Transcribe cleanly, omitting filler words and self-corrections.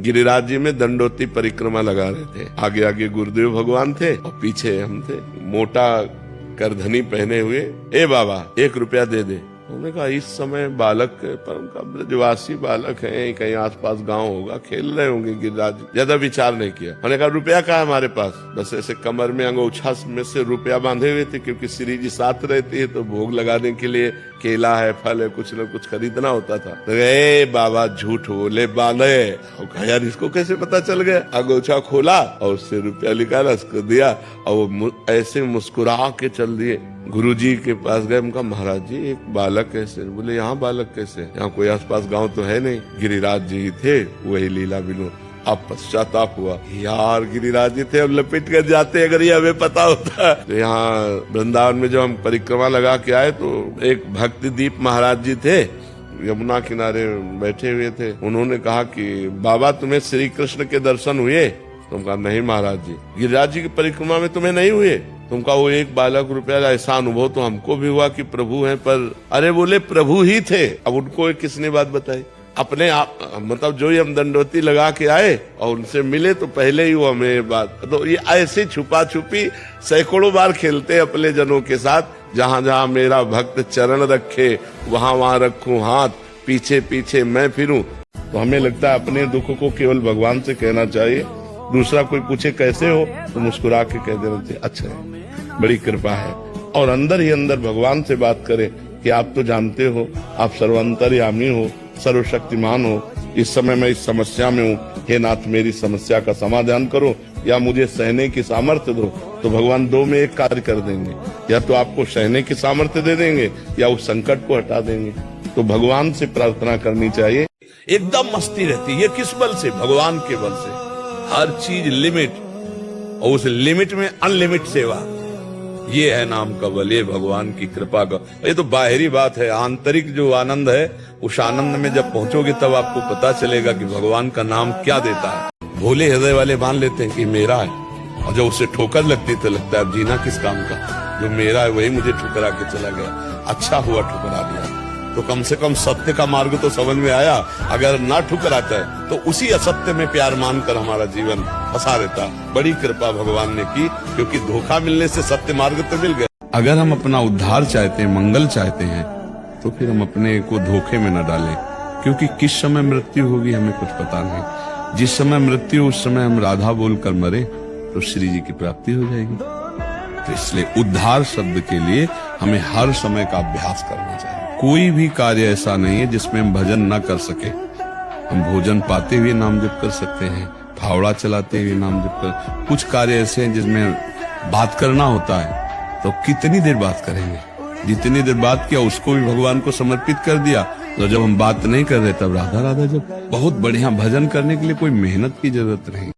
गिरिराज जी में दंडोती परिक्रमा लगा रहे थे। आगे आगे गुरुदेव भगवान थे और पीछे हम थे। मोटा करधनी पहने हुए, ए बाबा 1 रुपया दे दे। उन्होंने कहा इस समय बालक, पर उनका ब्रजवासी बालक है, कहीं आसपास गांव होगा, खेल रहे होंगे गिरिराज। ज्यादा विचार नहीं किया। उन्होंने कहा रुपया कहाँ है हमारे पास? बस ऐसे कमर में अंगोछा में से रुपया बांधे हुए थे, क्योंकि श्री जी साथ रहती है तो भोग लगाने के लिए केला है, फल है, कुछ न कुछ खरीदना होता था। तो ए बाबा झूठ बोले बांधे। कहा यार इसको कैसे पता चल गया? अंगोछा खोला और उससे रुपया निकाला, उसको दिया और वो ऐसे मुस्कुरा के चल दिए। गुरुजी के पास गए, उनका महाराज जी एक बालक कैसे? बोले यहाँ बालक कैसे? यहाँ कोई आसपास गांव तो है नहीं। गिरिराज जी थे, वही लीला विनोद। अब पश्चाताप हुआ, यार गिरिराज जी थे, अब लपेट कर जाते अगर ये हमें पता होता। तो यहाँ वृंदावन में जब हम परिक्रमा लगा के आए तो एक भक्ति दीप महाराज जी थे, यमुना किनारे बैठे हुए थे। उन्होंने कहा कि बाबा तुम्हें श्री कृष्ण के दर्शन हुए? तुम कहा नहीं महाराज जी। गिरिराज जी की परिक्रमा में तुम्हें नहीं हुए? तुमका वो 1 बालक रुपया, ऐसा अनुभव तो हमको भी हुआ कि प्रभु हैं, पर अरे बोले प्रभु ही थे। अब उनको किसने बात बताई? अपने आप, मतलब जो ही हम दंडोती लगा के आए और उनसे मिले तो पहले ही वो हमें बात, तो ये ऐसे छुपा छुपी सैकड़ों बार खेलते अपने जनों के साथ। जहाँ जहाँ मेरा भक्त चरण रखे वहाँ वहाँ रखूं हाथ, पीछे पीछे मैं फिरूं। तो हमें लगता है अपने दुख को केवल भगवान से कहना चाहिए। दूसरा कोई पूछे कैसे हो तो मुस्कुरा के कह देना चाहिए अच्छा है, बड़ी कृपा है। और अंदर ही अंदर भगवान से बात करें कि आप तो जानते हो, आप सर्वांतर्यामी हो, सर्वशक्तिमान हो। इस समय मैं इस समस्या में हूँ, हे नाथ मेरी समस्या का समाधान करो या मुझे सहने की सामर्थ्य दो। तो भगवान 2 में 1 कार्य कर देंगे, या तो आपको सहने की सामर्थ्य दे देंगे या उस संकट को हटा देंगे। तो भगवान से प्रार्थना करनी चाहिए। एकदम मस्ती रहती है, किस बल से? भगवान के बल से। हर चीज लिमिट, और उस लिमिट में अनलिमिट सेवा, ये है नाम का बल, ये भगवान की कृपा का। ये तो बाहरी बात है, आंतरिक जो आनंद है, उस आनंद में जब पहुंचोगे तब आपको पता चलेगा कि भगवान का नाम क्या देता है। भोले हृदय वाले मान लेते हैं कि मेरा है, और जब उससे ठोकर लगती तो लगता है अब जीना किस काम का? जो मेरा है वही मुझे ठुकरा के चला गया। अच्छा हुआ ठुकरा दिया, तो कम से कम सत्य का मार्ग तो समझ में आया। अगर ना ठुकराता है तो उसी असत्य में प्यार मानकर हमारा जीवन फंसा रहता। बड़ी कृपा भगवान ने की, क्योंकि धोखा मिलने से सत्य मार्ग तो मिल गया। अगर हम अपना उद्धार चाहते हैं, मंगल चाहते हैं, तो फिर हम अपने को धोखे में न डालें, क्योंकि किस समय मृत्यु होगी हमें कुछ पता नहीं। जिस समय मृत्यु, उस समय हम राधा बोलकर मरे तो श्री जी की प्राप्ति हो जाएगी। तो इसलिए उद्धार शब्द के लिए हमें हर समय का अभ्यास करना चाहिए। कोई भी कार्य ऐसा नहीं है जिसमें हम भजन न कर सके। हम भोजन पाते हुए नाम जप कर सकते हैं, फावड़ा चलाते हुए नाम जप कर। कुछ कार्य ऐसे हैं जिसमें बात करना होता है, तो कितनी देर बात करेंगे? जितनी देर बात किया उसको भी भगवान को समर्पित कर दिया। तो जब हम बात नहीं कर रहे तब राधा राधा जब। बहुत बढ़िया, भजन करने के लिए कोई मेहनत की जरूरत नहीं।